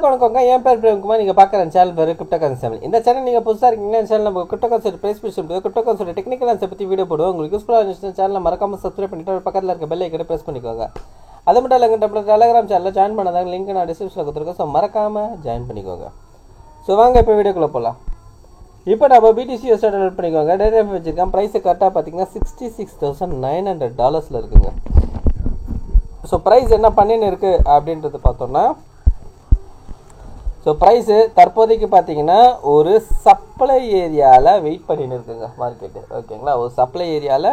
வணக்கங்க. என் பேர் பிரேம்குமார். நீங்கள் பார்க்குற சேனல் பேர் கிரிப்டோ கரன்சி சேனல். இந்த சேனல் நீங்கள் புதுசாக இருக்கீங்கன்னா சேனல் நம்ம கிரிப்டோ கரன்சி பிரைஸ் பிடிச்சிருக்கோம். கிரிப்டோ கரன்சி டெக்னிக்கல் ஆன்சர் பற்றி வீடியோ போடுவோம். உங்களுக்கு யூஸ்ஃபுல்லாக இருந்துச்சுன்னா சேனலை மறக்காமல் சப்ஸ்கிரைப் பண்ணிட்டு பக்கத்தில் இருக்க பெல் ஐக்கனை ப்ரெஸ் பண்ணிக்கோங்க. அது மட்டும் இல்லைங்க, நம்மளோட டெலகிராம் சேனலில் ஜாயின் பண்ணதாங்க லிங்க் நான் டிஸ்கிரிப்ஷனில் கொடுத்துருக்கேன். ஸோ மறக்காமல் ஜாயின் பண்ணிக்கோங்க. ஸோ வாங்க இப்போ வீடியோக்குள்ளே போகலாம். இப்போ நம்ம பிடிசி யூஎஸ்டி டவுன்லோட் பண்ணிக்கோங்க. டேட்டா வச்சுருக்கேன். ப்ரைஸு கரெக்டாக பார்த்தீங்கன்னா $66,900 இருக்குங்க. ஸோ ப்ரைஸ் என்ன பண்ணின்னு இருக்குது அப்படின்றது பார்த்தோன்னா, ஸோ ப்ரைஸு தற்போதைக்கு பார்த்தீங்கன்னா ஒரு சப்ளை ஏரியாவில் வெயிட் பண்ணின்னு இருக்குங்க மார்க்கெட்டு. ஓகேங்களா, ஒரு சப்ளை ஏரியாவில்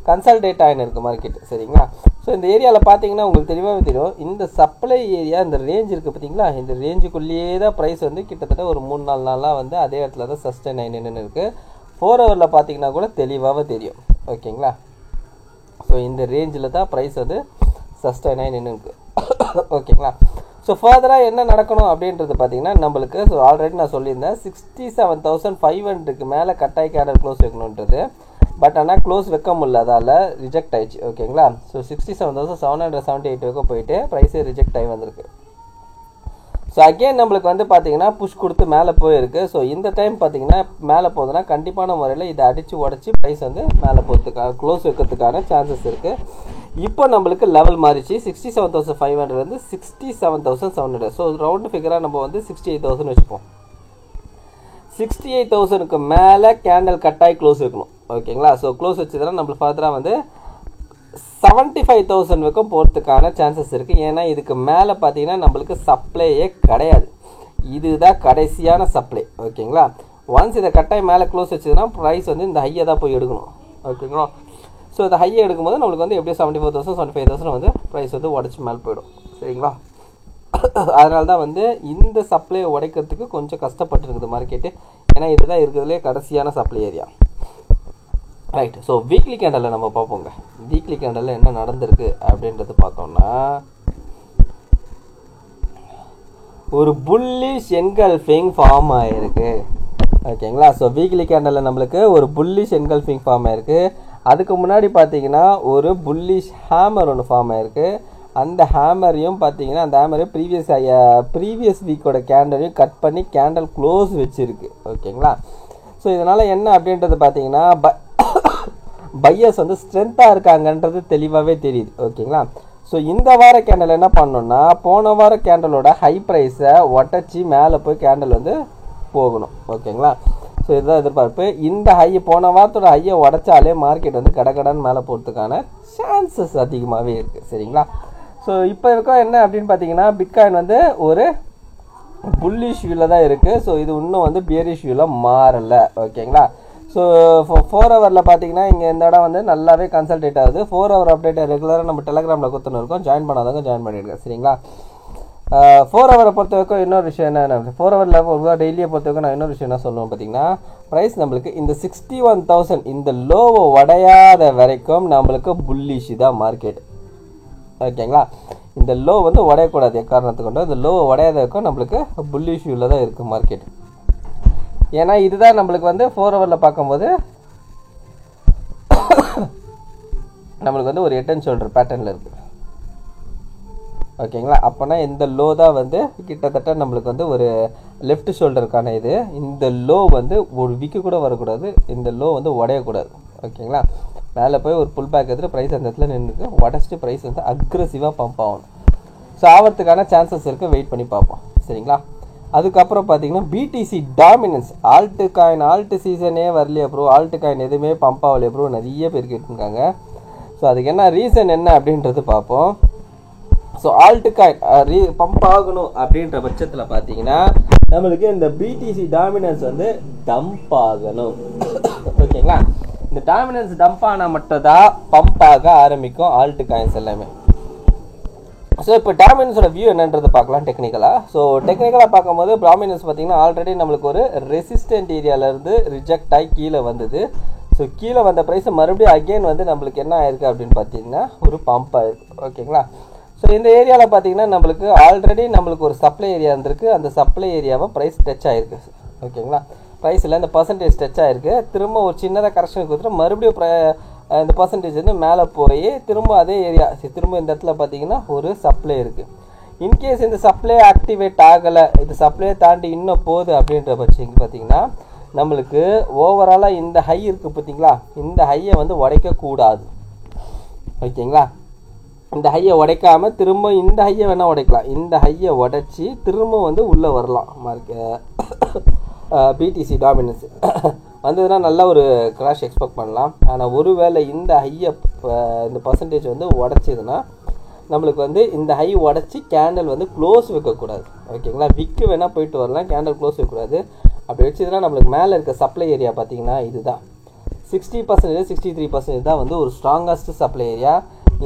கன்சல்டேட் ஆகின்னு இருக்குது மார்க்கெட்டு. சரிங்களா, ஸோ இந்த ஏரியாவில் பார்த்தீங்கன்னா உங்களுக்கு தெளிவாகவே தெரியும். இந்த சப்ளை ஏரியா இந்த ரேஞ்ச் இருக்குது பார்த்தீங்களா, இந்த ரேஞ்சுக்குள்ளேயே தான் ப்ரைஸ் வந்து கிட்டத்தட்ட ஒரு 3-4 நாளாக வந்து அதே இடத்துல தான் சஸ்டெயின் ஆகி நின்று இருக்குது. 4 ஹவரில் பார்த்தீங்கன்னா கூட தெளிவாகவே தெரியும். ஓகேங்களா, ஸோ இந்த ரேஞ்சில் தான் ப்ரைஸ் வந்து சஸ்டெயின் ஆகி நின்று இருக்குது. ஓகேங்களா, ஸோ ஃபர்தராக என்ன நடக்கணும் அப்படின்றது பார்த்தீங்கன்னா நம்மளுக்கு, ஸோ ஆல்ரெடி நான் சொல்லியிருந்தேன் 67,500க்கு மேலே கட்டாய் கேண்டல் க்ளோஸ் வைக்கணுன்றது. பட் ஆனால் க்ளோஸ் வைக்க முடியல, அதால் ரிஜெக்ட் ஆயிடுச்சு. ஓகேங்களா, ஸோ 67,778 வரைக்கும் போயிட்டு ப்ரைஸே ரிஜெக்ட் ஆகி வந்திருக்கு. ஸோ அகெயின் நம்மளுக்கு வந்து பார்த்தீங்கன்னா புஷ் கொடுத்து மேலே போயிருக்கு. ஸோ இந்த டைம் பார்த்தீங்கன்னா மேலே போகுதுன்னா கண்டிப்பான முறையில் இதை அடித்து உடச்சி ப்ரைஸ் வந்து மேலே போகிறதுக்காக க்ளோஸ் வைக்கிறதுக்கான சான்சஸ் இருக்குது. இப்போ நம்மளுக்கு லெவல் மாறிச்சு. 67,500 வந்து 67,700. ஸோ ரவுண்டு ஃபிகராக நம்ம வந்து 68,000 வச்சுப்போம். 68,000க்கு மேலே கேண்டல் கட்டாய் க்ளோஸ் வைக்கணும். ஓகேங்களா, ஸோ க்ளோஸ் வச்சதுனா நம்மளுக்கு ஃபர்தராக வந்து 75,000 வரைக்கும் போகிறதுக்கான சான்சஸ் இருக்குது. ஏன்னா இதுக்கு மேலே பார்த்தீங்கன்னா நம்மளுக்கு சப்ளையே கிடையாது. இதுதான் கடைசியான சப்ளை. ஓகேங்களா, ஒன்ஸ் இதை கட்டாய் மேலே க்ளோஸ் வச்சதுன்னா ப்ரைஸ் வந்து இந்த ஹையை தான் போய் எடுக்கணும். ஓகேங்களா, ஸோ இந்த ஹையை எடுக்கும்போது நம்மளுக்கு வந்து எப்படியும் 74,000 75,000 வந்து ப்ரைஸ் வந்து உடச்சி மேலே போயிடும். சரிங்களா, அதனால தான் வந்து இந்த சப்ளையை உடைக்கிறதுக்கு கொஞ்சம் கஷ்டப்பட்டுருக்குது மார்க்கெட்டு. ஏன்னா இதுதான் இருக்கிறதுலே கடைசியான supply area. Right, so weekly கேண்டலில் நம்ம பார்ப்போங்க. வீக்லி கேண்டலில் என்ன நடந்திருக்கு அப்படின்றது பார்த்தோம்னா, ஒரு புல்லிஷ் என்கல்ஃபிங் ஃபார்ம் ஆகிருக்கு. ஓகேங்களா, ஸோ வீக்லி கேண்டலில் நம்மளுக்கு ஒரு புல்லிஷ் என்கல்ஃபிங் ஃபார்ம் ஆகிருக்கு. அதுக்கு முன்னாடி பார்த்தீங்கன்னா ஒரு புல்லிஷ் ஹேமர் ஒன்று ஃபார்ம் ஆகிருக்கு. அந்த ஹேமரையும் பார்த்தீங்கன்னா அந்த ஹேமரையும் ப்ரீவியஸ் வீக்கோட கேண்டலையும் கட் பண்ணி கேண்டல் க்ளோஸ் வச்சுருக்கு. ஓகேங்களா, ஸோ இதனால் என்ன அப்படின்றது பார்த்தீங்கன்னா பையர்ஸ் வந்து ஸ்ட்ரென்த்தாக இருக்காங்கன்றது தெளிவாகவே தெரியுது. ஓகேங்களா, ஸோ இந்த வார கேண்டல் என்ன பண்ணணும்னா போன வார கேண்டலோட ஹை ப்ரைஸை உடச்சி மேலே போய் கேண்டல் வந்து போகணும். ஓகேங்களா, ஸோ இதுதான் எதிர்பார்ப்பு. இந்த போன வாரத்தோட ஹையை உடச்சாலே மார்க்கெட் வந்து கடகடன்னு மேலே போகிறதுக்கான சான்சஸ் அதிகமாகவே இருக்குது. சரிங்களா, ஸோ இப்போ இருக்க என்ன அப்படின்னு பார்த்தீங்கன்னா பிட்காயின் வந்து ஒரு புல்லிஷ் வியூவில் தான் இருக்குது. ஸோ இது இன்னும் வந்து பியரிஷ் வியூவில் மாறலை. ஓகேங்களா, ஸோ 4 ஹவரில் பார்த்தீங்கன்னா இங்கே இந்த இடம் வந்து நல்லாவே கன்சல்டேட் ஆகுது. 4 ஹவர் அப்டேட்டை ரெகுலராக நம்ம டெலகிராமில் கொடுத்துன்னு இருக்கோம். ஜாயின் பண்ணாதவங்க ஜாயின் பண்ணிடுங்க. சரிங்களா, 4 ஹவரை பொறுத்த வரைக்கும் இன்னொரு விஷயம் என்ன, 4 ஹவரில் டெய்லியை பொறுத்த வரைக்கும் நான் இன்னொரு விஷயம் என்ன சொல்லுவேன் பார்த்தீங்கன்னா, ப்ரைஸ் நம்மளுக்கு இந்த 61,000 இந்த லோவை உடையாத வரைக்கும் நம்மளுக்கு புல்லிஷ் தான் மார்க்கெட். ஓகேங்களா, இந்த லோ வந்து உடையக்கூடாது எக்காரணத்துக்கு கொண்டு. இந்த லோவை உடையாத வரைக்கும் நம்மளுக்கு புல்லிஷ் வியூவில் தான் இருக்குது மார்க்கெட். ஏன்னா இதுதான் நம்மளுக்கு வந்து 4 ஹவரில் பார்க்கும்போது நம்மளுக்கு வந்து ஒரு ஹெட் அண்ட் ஷோல்டர் பேட்டர்னில் இருக்குது. ஓகேங்களா, அப்போனா இந்த லோ தான் வந்து கிட்டத்தட்ட நம்மளுக்கு வந்து ஒரு லெஃப்ட் ஷோல்டருக்கான இது. இந்த லோ வந்து ஒரு வீக்கு கூட வரக்கூடாது. இந்த லோ வந்து உடையக்கூடாது. ஓகேங்களா, மேலே போய் ஒரு புல் பேக் எடுத்துகிட்டு ப்ரைஸ் அந்த இடத்துல நின்றுருக்கு உடச்சிட்டு ப்ரைஸ் வந்து அக்ரெசிவாக பம்ப் ஆகணும். ஸோ ஆகிறதுக்கான சான்சஸ் இருக்குது. வெயிட் பண்ணி பார்ப்போம். சரிங்களா, அதுக்கப்புறம் பார்த்தீங்கன்னா பிடிசி டாமினன்ஸ் ஆல்ட் சீசனே வரலையே ப்ரோ, ஆல்ட் காயின் எதுவுமே பம்ப் ஆகலையே ப்ரோ, நிறைய பேர் கேட்டுருக்காங்க. ஸோ அதுக்கு என்ன ரீசன் என்ன அப்படின்றது பார்ப்போம். ஸோ ஆல்ட் காயின் பம்ப் ஆகணும் அப்படின்ற பட்சத்தில் பார்த்தீங்கன்னா நம்மளுக்கு இந்த பிடிசி டாமினன்ஸ் வந்து டம்ப் ஆகணும். ஓகேங்களா, இந்த டாமினன்ஸ் டம்ப் ஆனால் மட்டும் தான் பம்ப் ஆக ஆரம்பிக்கும் ஆல்ட் காயின்ஸ் எல்லாமே. ஸோ இப்போ டாமினன்ஸோட வியூ என்னன்றது பார்க்கலாம் டெக்னிக்கலாக. ஸோ டெக்னிக்கலாக பார்க்கும்போது டாமினன்ஸ் பார்த்தீங்கன்னா ஆல்ரெடி நம்மளுக்கு ஒரு ரெசிஸ்டன்ட் ஏரியாவிலேருந்து ரிஜெக்ட் ஆகி கீழே வந்தது. ஸோ கீழே வந்த ப்ரைஸ் மறுபடியும் அகெயின் வந்து நம்மளுக்கு என்ன ஆயிருக்கு அப்படின்னு பார்த்தீங்கன்னா ஒரு பம்ப் ஆயிருக்கு. ஓகேங்களா, ஸோ இந்த ஏரியாவில் பார்த்தீங்கன்னா நம்மளுக்கு ஆல்ரெடி நம்மளுக்கு ஒரு சப்ளை ஏரியா இருந்திருக்கு. அந்த சப்ளை ஏரியாவை ப்ரைஸ் டச் ஆகிருக்கு. ஓகேங்களா, ப்ரைஸில் இந்த பர்சன்டேஜ் டச் ஆகிருக்கு. திரும்ப ஒரு சின்னதாக கரெக்ஷன் கொடுத்துட்டு மறுபடியும் இந்த பர்சன்டேஜ் வந்து மேலே போய் திரும்ப அதே ஏரியா திரும்ப இந்த இடத்துல பார்த்தீங்கன்னா ஒரு சப்ளை இருக்குது. இன்கேஸ் இந்த சப்ளை ஆக்டிவேட் ஆகலை, இது சப்ளையை தாண்டி இன்னும் போகுது அப்படின்ற பட்சம் பார்த்தீங்கன்னா நம்மளுக்கு ஓவராலாக இந்த ஹை இருக்குது பார்த்தீங்களா, இந்த ஹையை வந்து உடைக்கக்கூடாது. ஓகேங்களா, இந்த ஹையை உடைக்காமல் திரும்ப இந்த ஹையை வேணால் உடைக்கலாம். இந்த ஹையை உடைச்சி திரும்ப வந்து உள்ளே வரலாம். பிடிசி டாமினன்ஸ் வந்ததுன்னா நல்ல ஒரு கிராஷ் எக்ஸ்பெக்ட் பண்ணலாம். ஆனால் ஒருவேளை இந்த ஹையை இந்த பர்சன்டேஜ் வந்து உடைச்சிதுன்னா நம்மளுக்கு வந்து இந்த ஹை உடச்சி கேண்டில் வந்து க்ளோஸ் வைக்கக்கூடாது. ஓகேங்களா, விக்கு வேணால் போயிட்டு வரலாம், கேண்டில் க்ளோஸ் வைக்கக்கூடாது. அப்படி வச்சதுன்னா நம்மளுக்கு மேலே இருக்க சப்ளை ஏரியா பார்த்தீங்கன்னா இதுதான் 60%, 63% தான் வந்து ஒரு ஸ்ட்ராங்கஸ்ட் சப்ளை ஏரியா.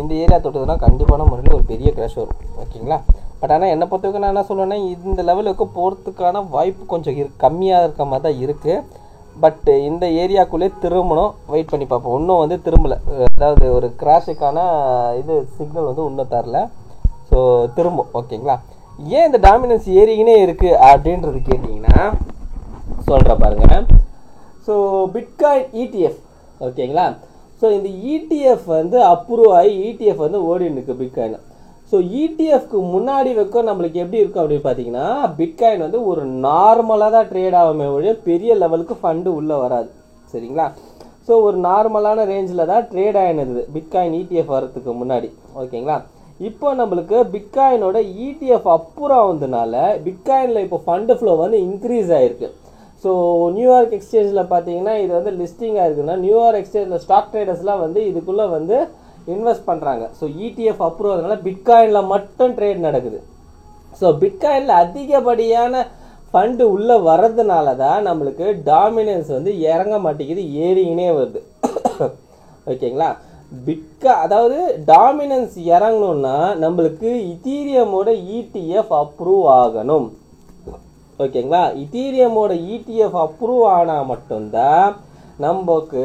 இந்த ஏரியா தொட்டதுன்னா கண்டிப்பான முறையில் ஒரு பெரிய கிராஷ் வரும். ஓகேங்களா, பட் ஆனால் என்னை பொறுத்தவரைக்கும் நான் என்ன சொல்லுவேன்னா இந்த லெவலுக்கு போகிறதுக்கான வாய்ப்பு கொஞ்சம் கம்மியாக இருக்க மாதிரி தான் இருக்குது. பட் இந்த ஏரியாக்குள்ளே திரும்பணும், வெயிட் பண்ணி பார்ப்போம். இன்னும் வந்து திரும்பலை, அதாவது ஒரு கிராஷுக்கான இது சிக்னல் வந்து இன்னும் தரல. ஸோ திரும்பும். ஓகேங்களா, ஏன் இந்த டாமினன்ஸ் ஏறிக்கினே இருக்குது அப்படின்றது கேட்டிங்கன்னா சொல்கிறேன் பாருங்கள். So bitcoin ETF. ஓகேங்களா, ஸோ இந்த ETF வந்து அப்ரூவ் ஆகி ETF வந்து ஓடின்னு இருக்குது பிட்காயின். ஸோ இடிஎஃப்க்கு முன்னாடி வைக்க நம்மளுக்கு எப்படி இருக்கும் அப்படின்னு பார்த்தீங்கன்னா பிட்காயின் வந்து ஒரு நார்மலாக தான் ட்ரேட் ஆகுமே ஒழிய பெரிய லெவலுக்கு ஃபண்டு உள்ளே வராது. சரிங்களா, ஸோ ஒரு நார்மலான ரேஞ்சில் தான் ட்ரேட் ஆகினது பிட்காயின் ETF வரதுக்கு முன்னாடி. ஓகேங்களா, இப்போ நம்மளுக்கு பிட்காயினோட ETF அப்புறம் ஆகுதுனால பிட்காயினில் இப்போ ஃபண்டு ஃப்ளோ வந்து இன்க்ரீஸ் ஆகிருக்கு. ஸோ நியூயார்க் எக்ஸ்சேஞ்சில் பார்த்தீங்கன்னா இது வந்து லிஸ்டிங் ஆகிருக்குன்னா நியூயார்க் எக்ஸ்சேஞ்சில் ஸ்டாக் ட்ரேடர்ஸ்லாம் வந்து இதுக்குள்ளே வந்து இன்வெஸ்ட் பண்ணுறாங்க. ஸோ ETF அப்ரூவ் ஆகுதுனால பிட்காயினில் மட்டும் ட்ரேட் நடக்குது. ஸோ பிட்காயினில் அதிகப்படியான ஃபண்டு உள்ளே வர்றதுனால தான் நம்மளுக்கு டாமினன்ஸ் வந்து இறங்க மாட்டேங்குது, ஏறிங்கினே வருது. ஓகேங்களா, அதாவது டாமினன்ஸ் இறங்கணும்னா நம்மளுக்கு இத்தீரியமோட ETF அப்ரூவ் ஆகணும். ஓகேங்களா, இத்தீரியமோட ETF அப்ரூவ் ஆனால் மட்டும்தான் நமக்கு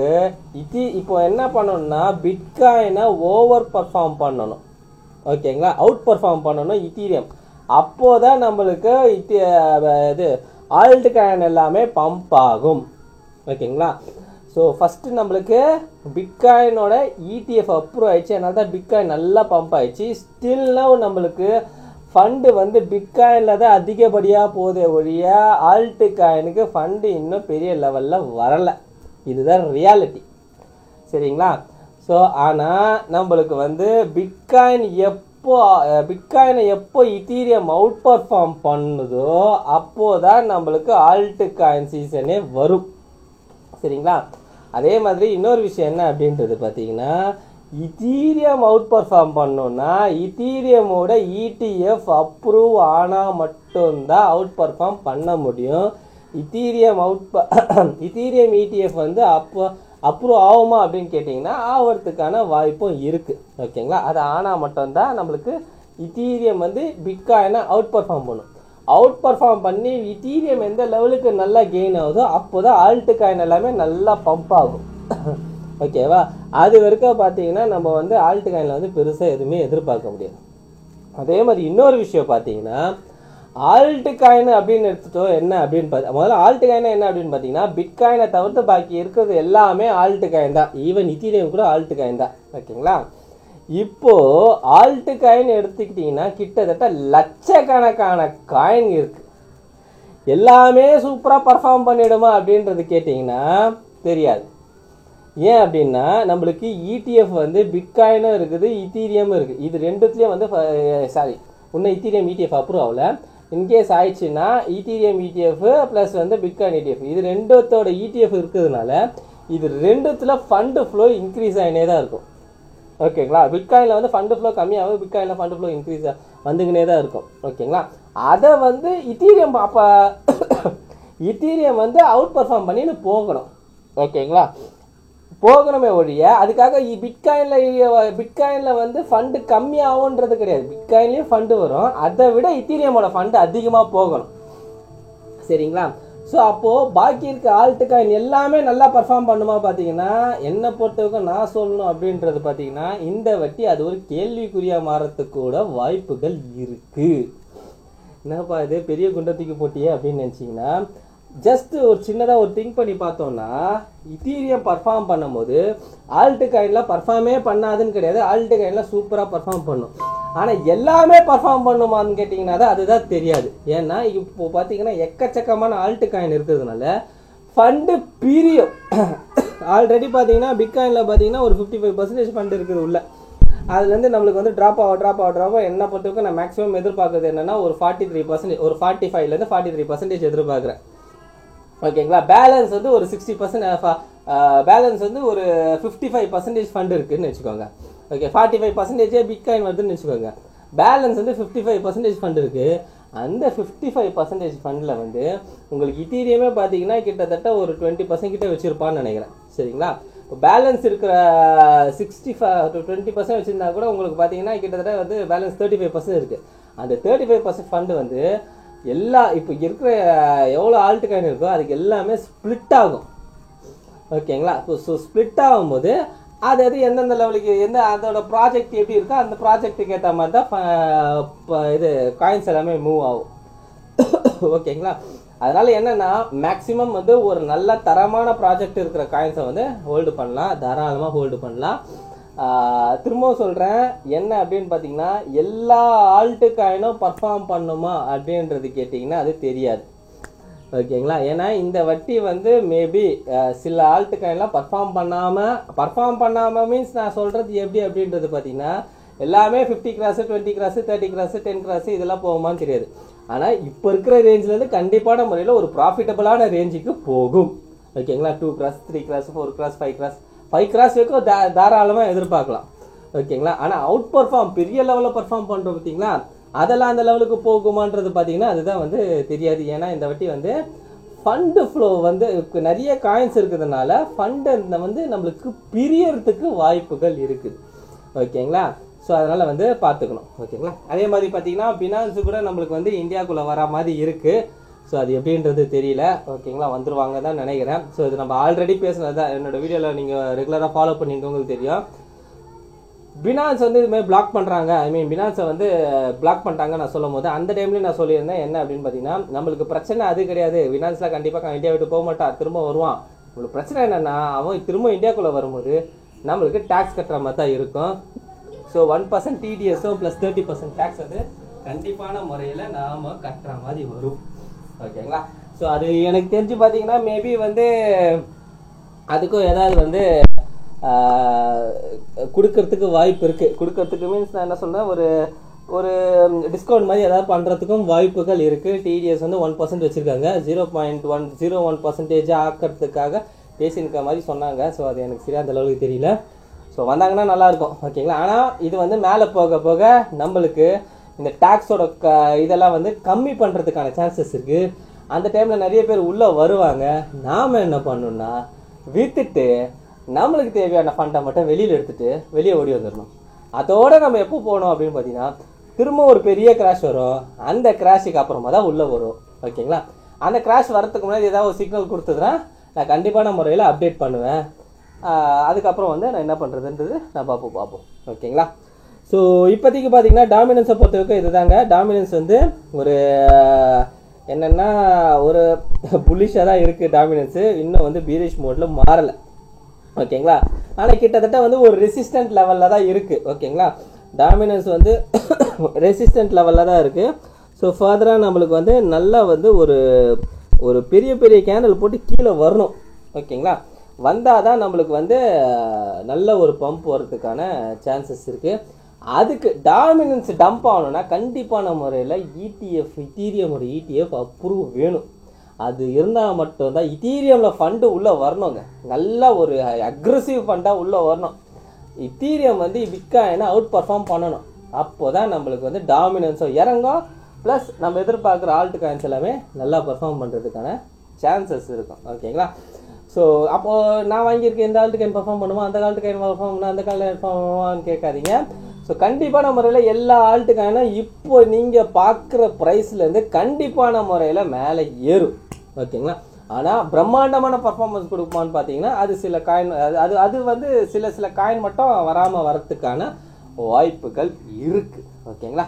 இப்போ என்ன பண்ணணும்னா பிட்காயினை ஓவர் பர்ஃபார்ம் பண்ணணும். ஓகேங்களா, அவுட் பர்ஃபார்ம் பண்ணணும் இத்தீரியம். அப்போதான் நம்மளுக்கு இது ஆல்ட் காயின் எல்லாமே பம்ப் ஆகும். ஓகேங்களா, ஸோ ஃபஸ்ட்டு நம்மளுக்கு பிட்காயினோட ETF அப்ரூவ் ஆயிடுச்சு, அதனால தான் பிட்காயின் நல்லா பம்ப் ஆயிடுச்சு. ஸ்டில்னா நம்மளுக்கு ஃபண்டு வந்து பிட்காயினில் தான் அதிகப்படியாக போதே ஒழிய ஆல்ட் காயினுக்கு ஃபண்டு இன்னும் பெரிய லெவலில் வரலை. இதுதான் ரியாலிட்டி. சரிங்களா, ஸோ ஆனால் நம்மளுக்கு வந்து பிட்காயினை எப்போ இத்தீரியம் அவுட் பர்ஃபார்ம் பண்ணுதோ அப்போதான் நம்மளுக்கு ஆல்ட் காயின் சீசனே வரும். சரிங்களா, அதே மாதிரி இன்னொரு விஷயம் என்ன அப்படின்றது பார்த்தீங்கன்னா இத்தீரியம் அவுட் பர்ஃபார்ம் பண்ணோம்னா இத்தீரியமோட ETF அப்ரூவ் ஆனால் மட்டும்தான் அவுட் பர்ஃபார்ம் பண்ண முடியும். இத்தீரியம் ETF வந்து அப்ரூவ் ஆகுமா அப்படின்னு கேட்டிங்கன்னா ஆகிறதுக்கான வாய்ப்பும் இருக்குது. ஓகேங்களா, அது ஆனால் மட்டும்தான் நம்மளுக்கு இத்தீரியம் வந்து பிட்காயினை அவுட் பர்ஃபார்ம் பண்ணும். அவுட் பர்ஃபார்ம் பண்ணி இத்தீரியம் எந்த லெவலுக்கு நல்லா கெயின் ஆகுதோ அப்போ தான் ஆல்ட் காயின் எல்லாமே நல்லா பம்ப் ஆகும். ஓகேவா, அது வரைக்கும் பார்த்தீங்கன்னா நம்ம வந்து ஆல்ட் காயினில் வந்து பெருசாக எதுவுமே எதிர்பார்க்க முடியாது. அதே மாதிரி இன்னொரு விஷயம் பார்த்தீங்கன்னா ஆல்ட் காயின் அப்படின்னு எடுத்துட்டோம் என்ன அப்படின்னு முதல்ல ஆல்ட் காயின் என்ன அப்படின்னு பார்த்தீங்கன்னா பிட்காயினை தவிர்த்து பாக்கி இருக்கிறது எல்லாமே ஆல்ட் காயின் தான். ஈவன் இத்தீரியம் கூட ஆல்ட் காயின் தான். ஓகேங்களா, இப்போ ஆல்ட் காயின் எடுத்துக்கிட்டிங்கன்னா கிட்டத்தட்ட லட்சக்கணக்கான காயின் இருக்கு. எல்லாமே சூப்பராக பர்ஃபார்ம் பண்ணிடுமா அப்படின்றது கேட்டிங்கன்னா தெரியாது. ஏன் அப்படின்னா நம்மளுக்கு ETF வந்து பிட்காயினும் இருக்குது இத்தீரியமும் இருக்குது. இது ரெண்டுத்துலேயும் வந்து இன்னும் இத்தீரியம் ETF அப்ரூவ் ஆகல. இன்கேஸ் ஆயிடுச்சுன்னா இத்தீரியம் ETF ப்ளஸ் வந்து பிட்காயின் ETF இது ரெண்டுத்தோட ETF இருக்கிறதுனால இது ரெண்டுத்துல ஃபண்டு ஃப்ளோ இன்க்ரீஸ் ஆகினே தான் இருக்கும். ஓகேங்களா, பிட்காயினில் வந்து ஃபண்டு ஃப்ளோ கம்மியாகும், பிட்காயினில் ஃபண்டு ஃப்ளோ இன்க்ரீஸ் வந்துக்கினே தான் இருக்கும். ஓகேங்களா, அதை வந்து இத்தீரியம் அப்போ இத்தீரியம் வந்து அவுட் பர்ஃபார்ம் பண்ணின்னு போகணும். ஓகேங்களா, போகணுமே ஒழிய அதுக்காக பிட்காயினில் வந்து ஃபண்டு கம்மியாகுன்றது கிடையாது. பிட்காயின்லேயும் ஃபண்டு வரும், அதை விட இத்தீரியமோட ஃபண்டு அதிகமாக போகணும். சரிங்களா, ஸோ அப்போது பாக்கி இருக்க ஆல்ட் காயின் எல்லாமே நல்லா பர்ஃபார்ம் பண்ணுமா பார்த்தீங்கன்னா என்னை பொறுத்தவரைக்கும் நான் சொல்லணும் அப்படின்றது பார்த்தீங்கன்னா இந்த வட்டி அது ஒரு கேள்விக்குறியாக மாறத்துக்கு கூட வாய்ப்புகள் இருக்குது. என்னப்பா இது பெரிய குண்டத்துக்கு போட்டியே அப்படின்னு நினச்சிங்கன்னா ஜஸ்ட் ஒரு சின்னதாக ஒரு திங்க் பண்ணி பார்த்தோம்னா இத்தீரியம் பர்ஃபார்ம் பண்ணும்போது ஆல்ட் காயினில் பர்ஃபார்மே பண்ணாதுன்னு கிடையாது, ஆல்ட் காயினில் சூப்பராக பர்ஃபார்ம் பண்ணும். ஆனால் எல்லாமே பர்ஃபார்ம் பண்ணுமான்னு கேட்டிங்கன்னா தான் அதுதான் தெரியாது. ஏன்னா இப்போ பார்த்தீங்கன்னா எக்கச்சக்கமான ஆல்ட் காயின் இருக்கிறதுனால ஃபண்டு பீரியம். ஆல்ரெடி பார்த்தீங்கன்னா பிட்காயினில் பார்த்தீங்கன்னா ஒரு 55% ஃபண்டு இருக்குது உள்ள. அதுலேருந்து நம்மளுக்கு வந்து ட்ராப் ஆக என்ன பொறுத்தவரைக்கும் நான் மேக்ஸிமம் எதிர்பார்க்குறது என்னென்னா ஒரு 43%, ஒரு 45லேருந்து 43% எதிர்பார்க்குறேன். ஓகேங்களா. பேலன்ஸ் வந்து ஒரு 60%, பேலன்ஸ் வந்து ஒரு 55% ஃபண்ட் இருக்குதுன்னு வச்சுக்கோங்க. ஓகே, 45% பிட்காயின் வருதுன்னு வச்சுக்கோங்க. பேலன்ஸ் வந்து 55% ஃபண்ட் இருக்குது. அந்த 55% ஃபண்டில் வந்து உங்களுக்கு இத்தீரியமே பார்த்தீங்கன்னா கிட்டத்தட்ட ஒரு 20% கிட்ட வச்சுருப்பான்னு நினைக்கிறேன். சரிங்களா. இப்போ பேலன்ஸ் இருக்கிற 20% வச்சுருந்தா கூட உங்களுக்கு பார்த்தீங்கன்னா கிட்டத்தட்ட வந்து பேலன்ஸ் 35% இருக்குது. அந்த 35% ஃபண்டு வந்து எல்லா இப்போ இருக்கிற எவ்வளோ ஆல்ட் காயின் இருக்கோ அதுக்கு எல்லாமே ஸ்ப்ளிட் ஆகும். ஓகேங்களா. ஸோ ஸ்ப்ளிட் ஆகும்போது அது எந்தெந்த லெவலுக்கு அதோட ப்ராஜெக்ட் எப்படி இருக்கோ அந்த ப்ராஜெக்ட்டுக்கு ஏற்ற மாதிரி தான் இது காயின்ஸ் எல்லாமே மூவ் ஆகும். ஓகேங்களா. அதனால என்னன்னா மேக்சிமம் வந்து ஒரு நல்ல தரமான ப்ராஜெக்ட் இருக்கிற காயின்ஸை வந்து ஹோல்டு பண்ணலாம், தாராளமாக ஹோல்டு பண்ணலாம். திரும்பவும் சொல்கிறேன், என்ன அப்படின்னு பார்த்தீங்கன்னா எல்லா ஆல்ட்டு காயினும் பர்ஃபார்ம் பண்ணுமா அப்படின்றது கேட்டிங்கன்னா அது தெரியாது. ஓகேங்களா. ஏன்னா இந்த வட்டி வந்து மேபி சில ஆல்ட்டு காயின்லாம் பர்ஃபார்ம் பண்ணாமல் மீன்ஸ் நான் சொல்கிறது எப்படி அப்படின்றது பார்த்தீங்கன்னா எல்லாமே 50 கிராஸு, 20 கிராஸு, 30 கிராஸு, 10 கிராஸு இதெல்லாம் போகுமான்னு தெரியாது. ஆனால் இப்போ இருக்கிற ரேஞ்சிலேருந்து கண்டிப்பான முறையில் ஒரு ப்ராஃபிட்டபிளான ரேஞ்சுக்கு போகும். ஓகேங்களா. 2 கிராஸ், 3 கிராஸ், 4 கிராஸ், 5 கிராஸ் வரைக்கும் தாராளமாக எதிர்பார்க்கலாம். ஓகேங்களா. ஆனால் அவுட் பர்ஃபார்ம் பெரிய லெவலில் பர்ஃபார்ம் பண்ணுறோம் பார்த்தீங்களா, அதெல்லாம் அந்த லெவலுக்கு போகுமான்றது பார்த்தீங்கன்னா அதுதான் வந்து தெரியாது. ஏன்னா இந்த வட்டி வந்து ஃபண்டு ஃப்ளோ வந்து நிறைய காயின்ஸ் இருக்கிறதுனால ஃபண்டு வந்து நம்மளுக்கு பிரியறதுக்கு வாய்ப்புகள் இருக்குது. ஓகேங்களா. ஸோ அதனால் வந்து பார்த்துக்கணும். ஓகேங்களா. அதே மாதிரி பார்த்தீங்கன்னா பினான்ஸு கூட நம்மளுக்கு வந்து இந்தியாவுக்குள்ளே வர மாதிரி இருக்குது. ஸோ அது எப்படின்றது தெரியல. ஓகேங்களா. வந்துருவாங்க தான் நினைக்கிறேன். ஸோ இது நம்ம ஆல்ரெடி பேசுனது தான். என்னோடய வீடியோவில் நீங்கள் ரெகுலராக ஃபாலோ பண்ணியிருக்கவங்களுக்கு தெரியும். பினான்ஸ் வந்து இதுமாதிரி பிளாக் பண்ணுறாங்க, பினான்ஸை வந்து பிளாக் பண்ணிட்டாங்க நான் சொல்லும் போது அந்த டைம்லேயும் நான் சொல்லியிருந்தேன் என்ன அப்படின்னு பார்த்தீங்கன்னா நம்மளுக்கு பிரச்சனை அது கிடையாது. பினான்ஸில் கண்டிப்பாக இந்தியா விட்டு போக மாட்டான், திரும்ப வருவான். நம்மளுக்கு பிரச்சனை என்னென்னா அவன் திரும்ப இந்தியாவுக்குள்ளே வரும்போது நம்மளுக்கு டேக்ஸ் கட்டுற மாதிரி தான் இருக்கும். ஸோ 1% TDSO ப்ளஸ் 30% டேக்ஸ் வந்து கண்டிப்பான முறையில் நாம் கட்டுற மாதிரி வரும். ஓகேங்களா. ஸோ அது எனக்கு தெரிஞ்சு பார்த்தீங்கன்னா மேபி வந்து அதுக்கும் ஏதாவது வந்து கொடுக்கறதுக்கு வாய்ப்பு இருக்குது. கொடுக்கறதுக்கு மீன்ஸ் நான் என்ன சொல்கிறேன், ஒரு டிஸ்கவுண்ட் மாதிரி ஏதாவது பண்ணுறதுக்கும் வாய்ப்புகள் இருக்குது. TDS வந்து 1% வச்சுருக்காங்க, 0.101% ஆக்கிறதுக்காக பேசியிருக்க மாதிரி சொன்னாங்க. ஸோ அது எனக்கு சரியாக அந்த அளவுக்கு தெரியல. ஸோ வந்தாங்கன்னா நல்லாயிருக்கும். ஓகேங்களா. ஆனால் இது வந்து மேலே போக போக நம்மளுக்கு இந்த டேக்ஸோட இதெல்லாம் வந்து கம்மி பண்ணுறதுக்கான சான்சஸ் இருக்குது. அந்த டைமில் நிறைய பேர் உள்ளே வருவாங்க. நாம் என்ன பண்ணணும்னா விற்றுட்டு நம்மளுக்கு தேவையான ஃபண்டை மட்டும் வெளியில் எடுத்துகிட்டு வெளியே ஓடி வந்துடணும். அதோடு நம்ம எப்போ போகணும் அப்படின்னு பார்த்தீங்கன்னா திரும்ப ஒரு பெரிய கிராஷ் வரும். அந்த கிராஷுக்கு அப்புறமா தான் உள்ளே வரும். ஓகேங்களா. அந்த கிராஷ் வரத்துக்கு முன்னாடி ஏதாவது ஒரு சிக்னல் கொடுத்ததுன்னா நான் கண்டிப்பான முறையில் அப்டேட் பண்ணுவேன். அதுக்கப்புறம் வந்து நான் என்ன பண்ணுறதுன்றது நான் பார்ப்போம். ஓகேங்களா. ஸோ இப்போதைக்கு பார்த்தீங்கன்னா டாமினன்ஸை பொறுத்தவரைக்கும் இது தாங்க. டாமினன்ஸ் வந்து ஒரு என்னென்னா ஒரு புல்லிஷாக தான் இருக்குது. டாமினன்ஸு இன்னும் வந்து பீரிஷ் மோடில் மாறலை. ஓகேங்களா. ஆனால் கிட்டத்தட்ட வந்து ஒரு ரெசிஸ்டன்ட் லெவலில் தான் இருக்குது. ஓகேங்களா. டாமினன்ஸ் வந்து ரெசிஸ்டன்ட் லெவலில் தான் இருக்குது. ஸோ ஃபர்தராக நம்மளுக்கு வந்து நல்லா வந்து ஒரு பெரிய பெரிய கேண்டில் போட்டு கீழே வரணும். ஓகேங்களா. வந்தால் தான் நம்மளுக்கு வந்து நல்ல ஒரு பம்ப் வரதுக்கான சான்சஸ் இருக்குது. அதுக்கு டாமினன்ஸ் டம்ப் ஆகணும்னா கண்டிப்பான முறையில் இத்தீரியமோட ETF அப்ரூவ் வேணும். அது இருந்தால் மட்டும்தான் இத்தீரியமில் ஃபண்டு உள்ளே வரணுங்க. நல்லா ஒரு அக்ரெசிவ் ஃபண்டாக உள்ளே வரணும். இத்தீரியம் வந்து பிட்காயினை அவுட் பர்ஃபார்ம் பண்ணணும். அப்போ தான் நம்மளுக்கு வந்து டாமினன்ஸும் இறங்கும். ப்ளஸ் நம்ம எதிர்பார்க்குற ஆல்ட் காயின்ஸ் எல்லாமே நல்லா பர்ஃபார்ம் பண்ணுறதுக்கான சான்சஸ் இருக்கும். ஓகேங்களா. ஸோ அப்போது நான் வாங்கியிருக்கேன் இந்த ஆல்ட் காயின் பர்ஃபார்ம் பண்ணுமா, அந்த ஆல்ட் காயின் பர்ஃபார்ம் பண்ணால் அந்த காயில் பர்ஃபார்ம் பண்ணுவான்னு கேட்காதீங்க. ஸோ கண்டிப்பான முறையில் எல்லா ஆல்ட் காயினும் இப்போ நீங்கள் பார்க்குற ப்ரைஸ்லேருந்து கண்டிப்பான முறையில் மேலே ஏறும். ஓகேங்களா. ஆனால் பிரம்மாண்டமான பர்ஃபார்மன்ஸ் கொடுக்குமான்னு பார்த்தீங்கன்னா அது சில காயின் அது வந்து சில காயின் மட்டும் வராமல் வரத்துக்கான வாய்ப்புகள் இருக்குது. ஓகேங்களா.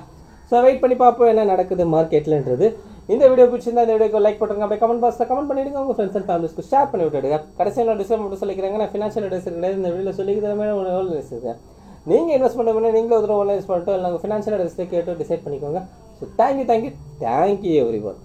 ஸோ வெயிட் பண்ணி பார்ப்போம் என்ன நடக்குது மார்க்கெட்லன்றது. இந்த வீடியோ பிடிச்சிருந்தா இந்த வீடியோக்கு லைக் பண்ணுங்க, அப்படியே கமெண்ட் பாக்ஸில் கமெண்ட் பண்ணிவிடுங்க, உங்கள் ஃப்ரெண்ட்ஸ் அண்ட் ஃபேமிலிஸ்க்கு ஷேர் பண்ணி விட்டுடுங்க. கடைசியாக நான் டிஸ்கிரிப்ஷன் மட்டும் சொல்லிக்கிறேங்க, நான் ஃபினான்ஷியல் அட்வைஸ் கிடையாது. இந்த வீடியோவில் சொல்லிக்கிறேன் நீங்கள் இன்வெஸ்ட் பண்ணுறதுனா நீங்களும் ஒரு ஒன்லைன் யூஸ் பண்ணிட்டோம் இல்லை நாங்கள் ஃபினான்ஷியல் அட்வைஸ் கேட்டு டிசைட் பண்ணிக்கோங்க. So thank you every one.